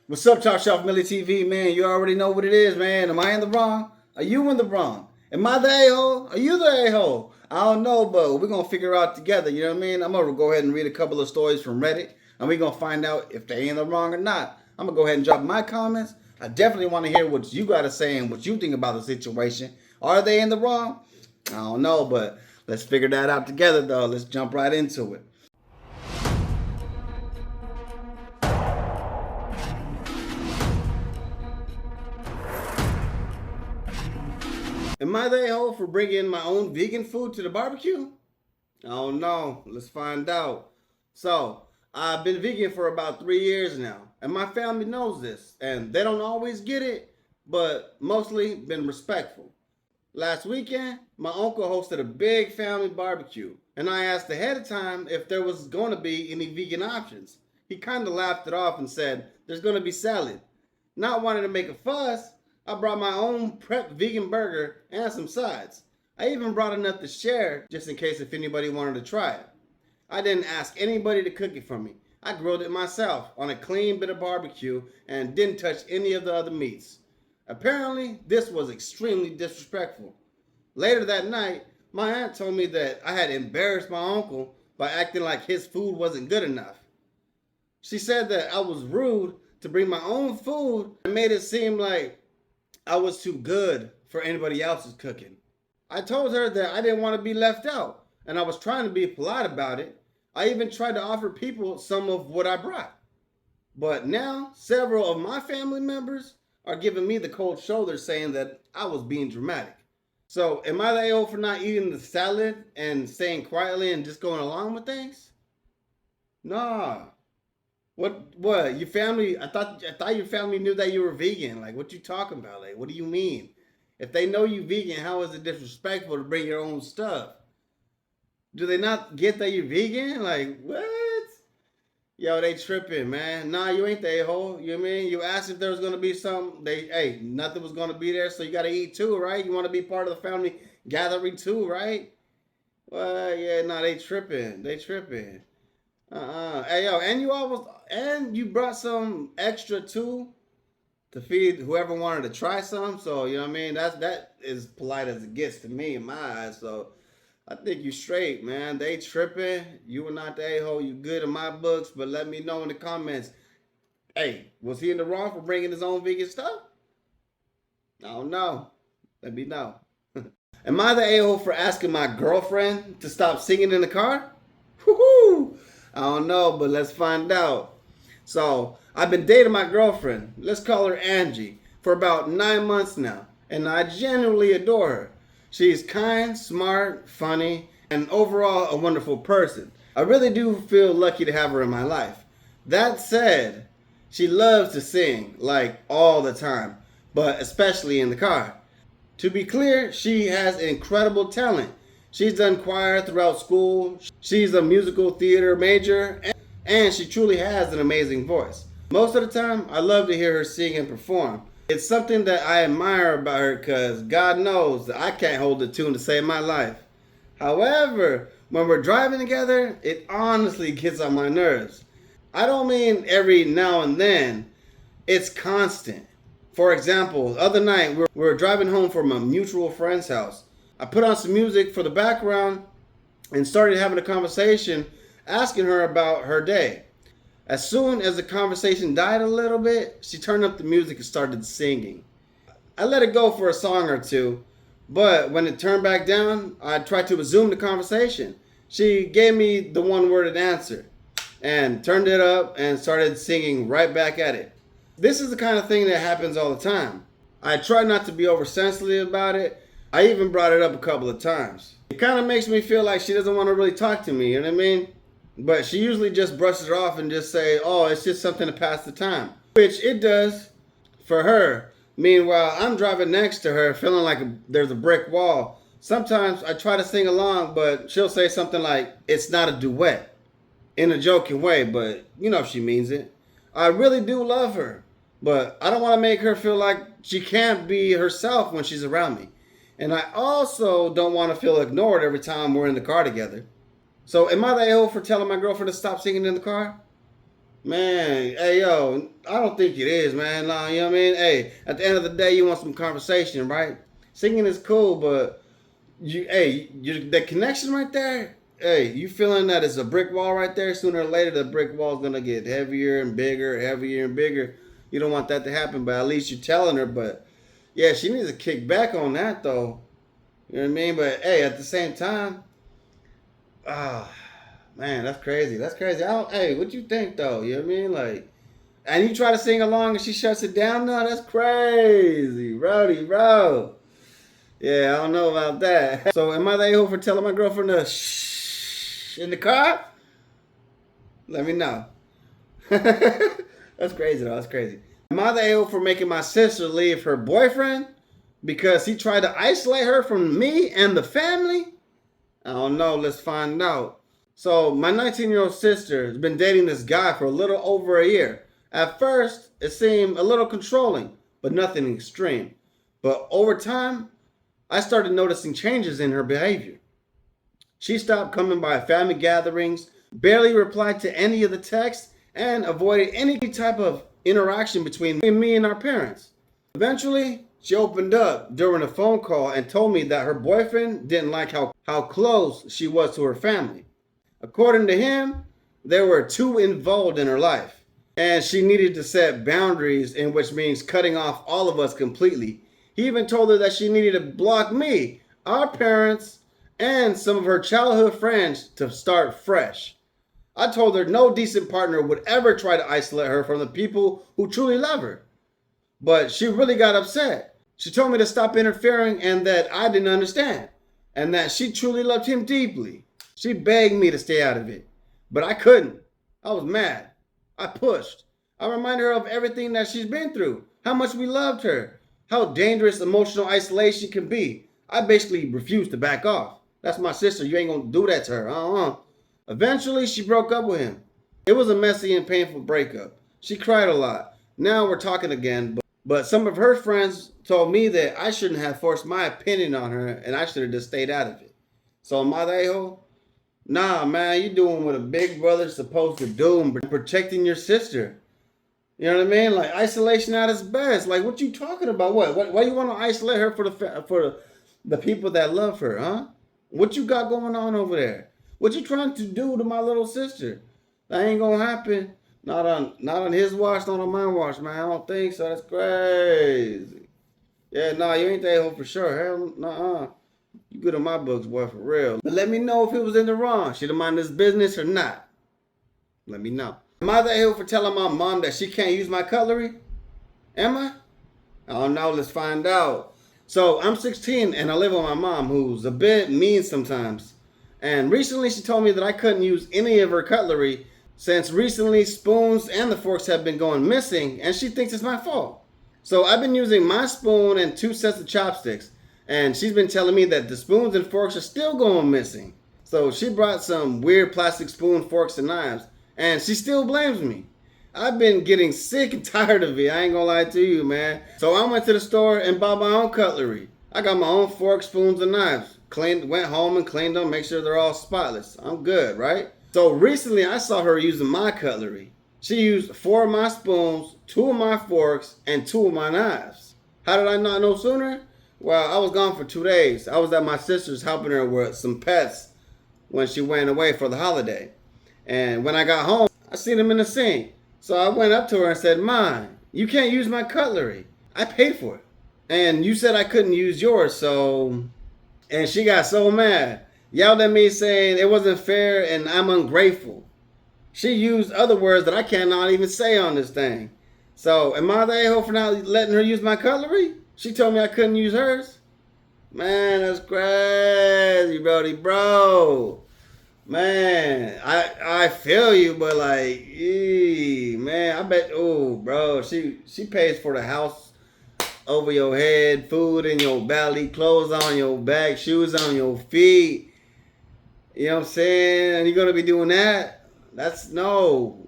What's up, Top Shelf Millie TV, man? You already know what it is, man. Am I in the wrong? Are you in the wrong? Am I the a-hole? Are you the a-hole? I don't know, but we're going to figure out together, you know what I mean? I'm going to go ahead and read a couple of stories from Reddit, and we're going to find out if they in the wrong or not. I'm going to go ahead and drop my comments. I definitely want to hear what you got to say and what you think about the situation. Are they in the wrong? I don't know, but let's figure that out together, though. Let's jump right into it. Am I the a-hole for bringing my own vegan food to the barbecue? I don't know. Let's find out. So, I've been vegan for about 3 years now, and my family knows this, and they don't always get it, but mostly been respectful. Last weekend, my uncle hosted a big family barbecue, and I asked ahead of time if there was going to be any vegan options. He kind of laughed it off and said, "There's going to be salad." Not wanting to make a fuss, I brought my own prepped vegan burger and some sides. I even brought enough to share just in case if anybody wanted to try it. I didn't ask anybody to cook it for me. I grilled it myself on a clean bit of barbecue and didn't touch any of the other meats. Apparently, this was extremely disrespectful. Later that night, my aunt told me that I had embarrassed my uncle by acting like his food wasn't good enough. She said that I was rude to bring my own food and made it seem like I was too good for anybody else's cooking. I told her that I didn't want to be left out, and I was trying to be polite about it. I even tried to offer people some of what I brought. But now, several of my family members are giving me the cold shoulder saying that I was being dramatic. So, am I the a-hole for not eating the salad and staying quietly and just going along with things? Nah. What? Your family? I thought your family knew that you were vegan. Like, what you talking about? Like, what do you mean? If they know you vegan, how is it disrespectful to bring your own stuff? Do they not get that you're vegan? Like, what? Yo, they tripping, man. Nah, you ain't the a-hole. You know what I mean? You asked if there was gonna be something. Hey, nothing was gonna be there, so you gotta eat too, right? You want to be part of the family gathering too, right? Well, yeah, nah, they tripping. They tripping. Hey, yo, and you brought some extra too to feed whoever wanted to try some. So you know what I mean. That is polite as it gets to me in my eyes. So I think you straight, man. They tripping. You were not the a-hole. You good in my books. But let me know in the comments. Hey, was he in the wrong for bringing his own vegan stuff? I don't know. Let me know. Am I the a-hole for asking my girlfriend to stop singing in the car? Woohoo! I don't know, but let's find out. So, I've been dating my girlfriend, let's call her Angie, for about 9 months now, and I genuinely adore her. She's kind, smart, funny, and overall a wonderful person. I really do feel lucky to have her in my life. That said, she loves to sing, like all the time, but especially in the car. To be clear, she has incredible talent. She's done choir throughout school. She's a musical theater major, and she truly has an amazing voice. Most of the time, I love to hear her sing and perform. It's something that I admire about her because God knows that I can't hold a tune to save my life. However, when we're driving together, it honestly gets on my nerves. I don't mean every now and then, it's constant. For example, the other night we were driving home from a mutual friend's house. I put on some music for the background and started having a conversation asking her about her day. As soon as the conversation died a little bit, she turned up the music and started singing. I let it go for a song or two, but when it turned back down, I tried to resume the conversation. She gave me the one-worded answer and turned it up and started singing right back at it. This is the kind of thing that happens all the time. I try not to be oversensitive about it. I even brought it up a couple of times. It kind of makes me feel like she doesn't want to really talk to me, you know what I mean? But she usually just brushes it off and just say, oh, it's just something to pass the time. Which it does for her. Meanwhile, I'm driving next to her feeling like there's a brick wall. Sometimes I try to sing along, but she'll say something like, it's not a duet. In a joking way, but you know if she means it. I really do love her, but I don't want to make her feel like she can't be herself when she's around me. And I also don't want to feel ignored every time we're in the car together. So am I the a-hole for telling my girlfriend to stop singing in the car? Man, hey yo, I don't think it is, man. Nah, you know what I mean? Hey, at the end of the day, you want some conversation, right? Singing is cool, but the connection right there. Hey, you feeling that it's a brick wall right there? Sooner or later, the brick wall is gonna get heavier and bigger, heavier and bigger. You don't want that to happen, but at least you're telling her. But yeah, she needs to kick back on that though. You know what I mean? But hey, at the same time, ah, man, that's crazy. That's crazy. Hey, what you think though? You know what I mean? Like, and you try to sing along and she shuts it down. No, that's crazy, Brody, bro. Yeah, I don't know about that. So, am I the a-hole for telling my girlfriend to shh in the car? Let me know. That's crazy though. That's crazy. Am I the a-hole for making my sister leave her boyfriend because he tried to isolate her from me and the family? I don't know. Let's find out. So, my 19-year-old sister has been dating this guy for a little over a year. At first, it seemed a little controlling, but nothing extreme. But over time, I started noticing changes in her behavior. She stopped coming by family gatherings, barely replied to any of the texts, and avoided any type of interaction between me and our parents. Eventually, she opened up during a phone call and told me that her boyfriend didn't like how close she was to her family. According to him, there were two involved in her life, and she needed to set boundaries, in which means cutting off all of us completely. He even told her that she needed to block me, our parents, and some of her childhood friends to start fresh. I told her no decent partner would ever try to isolate her from the people who truly love her. But she really got upset. She told me to stop interfering and that I didn't understand, and that she truly loved him deeply. She begged me to stay out of it, but I couldn't. I was mad. I pushed. I reminded her of everything that she's been through, how much we loved her, how dangerous emotional isolation can be. I basically refused to back off. That's my sister. You ain't gonna do that to her. Eventually, she broke up with him. It was a messy and painful breakup. She cried a lot. Now we're talking again, but some of her friends told me that I shouldn't have forced my opinion on her and I should have just stayed out of it. So am I the a-hole? Nah, man, you doing what a big brother's supposed to do and protecting your sister. You know what I mean? Like isolation at its best. Like what you talking about? Why you want to isolate her for the people that love her, huh? What you got going on over there? What you trying to do to my little sister? That ain't gonna happen. Not on his watch, not on my watch, man. I don't think so. That's crazy. Yeah, nah, you ain't the a-hole for sure. Hell, nah. You good in my books, boy, for real. But let me know if it was in the wrong. Should have mind this business or not. Let me know. Am I the a-hole for telling my mom that she can't use my cutlery? Am I? I don't know. Let's find out. So I'm 16 and I live with my mom, who's a bit mean sometimes. And recently she told me that I couldn't use any of her cutlery since recently spoons and the forks have been going missing, and she thinks it's my fault. So I've been using my spoon and 2 sets of chopsticks, and she's been telling me that the spoons and forks are still going missing. So she brought some weird plastic spoon, forks, and knives, and she still blames me. I've been getting sick and tired of it. I ain't gonna lie to you, man. So I went to the store and bought my own cutlery. I got my own forks, spoons, and knives. Went home and cleaned them, make sure they're all spotless. I'm good, right? So recently I saw her using my cutlery. She used 4 of my spoons, 2 of my forks, and 2 of my knives. How did I not know sooner? Well, I was gone for 2 days. I was at my sister's helping her with some pets when she went away for the holiday. And when I got home, I seen them in the sink. So I went up to her and said, "Ma, you can't use my cutlery. I paid for it. And you said I couldn't use yours, so..." And she got so mad. Yelled at me saying it wasn't fair and I'm ungrateful. She used other words that I cannot even say on this thing. So am I the a-hole for not letting her use my cutlery? She told me I couldn't use hers. Man, that's crazy, Brody, bro. Man, I feel you, but like, man, I bet, oh, bro, she pays for the house over your head, food in your belly, clothes on your back, shoes on your feet. You know what I'm saying? And you're gonna be doing that? That's no.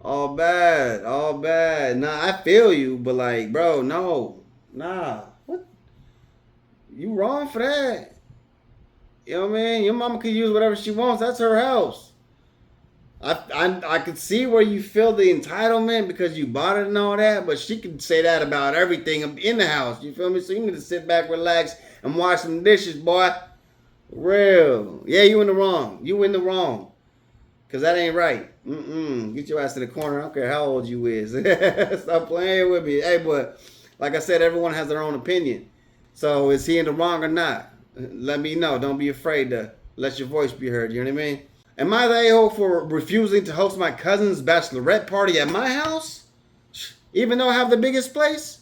All bad, all bad. Nah, I feel you, but like, bro, no, nah. What? You wrong for that? You know what I mean? Your mama can use whatever she wants. That's her house. I could see where you feel the entitlement because you bought it and all that, but she could say that about everything in the house. You feel me? So you need to sit back, relax, and wash some dishes, boy. Real. Yeah, you in the wrong. You in the wrong. Cause that ain't right. Get your ass to the corner. I don't care how old you is. Stop playing with me. Hey, but like I said, everyone has their own opinion. So is he in the wrong or not? Let me know. Don't be afraid to let your voice be heard. You know what I mean? Am I the a-hole for refusing to host my cousin's bachelorette party at my house? Even though I have the biggest place?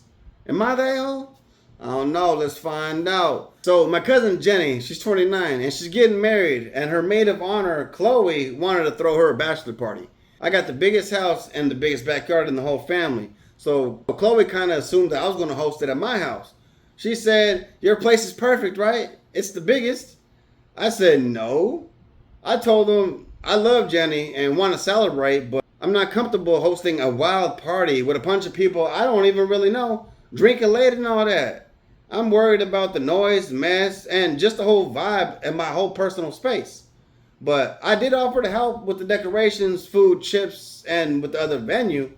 Am I the a-hole? I don't know. Let's find out. So my cousin Jenny, she's 29 and she's getting married, and her maid of honor, Chloe, wanted to throw her a bachelor party. I got the biggest house and the biggest backyard in the whole family. So Chloe kind of assumed that I was going to host it at my house. She said, "Your place is perfect, right? It's the biggest." I said, "No." I told them I love Jenny and want to celebrate, but I'm not comfortable hosting a wild party with a bunch of people I don't even really know, drinking late and all that. I'm worried about the noise, mess, and just the whole vibe and my whole personal space. But I did offer to help with the decorations, food, chips, and with the other venue.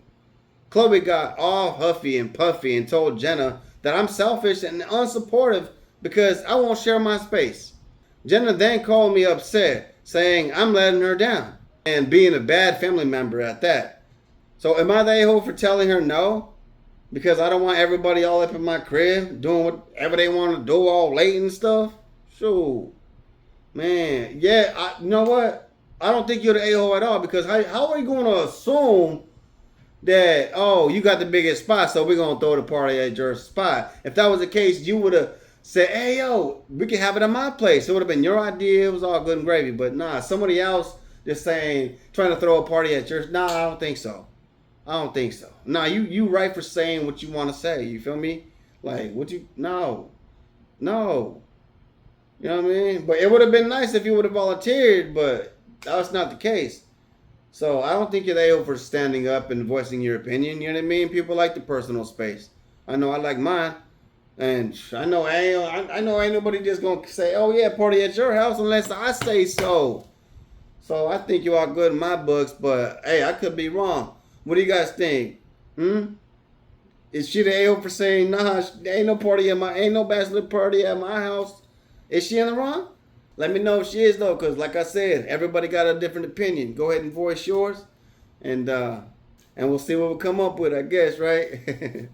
Chloe got all huffy and puffy and told Jenna that I'm selfish and unsupportive because I won't share my space. Jenna then called me upset, saying I'm letting her down and being a bad family member at that. So am I the a-hole for telling her no? Because I don't want everybody all up in my crib doing whatever they want to do all late and stuff? Sure. Man, yeah, you know what? I don't think you're the a-hole at all, because how are you going to assume that, oh, you got the biggest spot, so we're going to throw the party at your spot? If that was the case, you would have said, "Hey, yo, we can have it at my place." It would have been your idea. It was all good and gravy. But nah, somebody else just trying to throw a party at yours. Nah, I don't think so. I don't think so. Nah, you right for saying what you want to say. You feel me? Like, no. No. You know what I mean? But it would have been nice if you would have volunteered, but that's not the case. So I don't think you're able for standing up and voicing your opinion. You know what I mean? People like the personal space. I know I like mine. And I know ain't nobody just gonna say, "Oh yeah, party at your house," unless I say so. So I think you are good in my books, but hey, I could be wrong. What do you guys think? Is she the a-hole for saying, "Nah, ain't no bachelor party at my house"? Is she in the wrong? Let me know if she is though, cause like I said, everybody got a different opinion. Go ahead and voice yours, and we'll see what we come up with. I guess, right?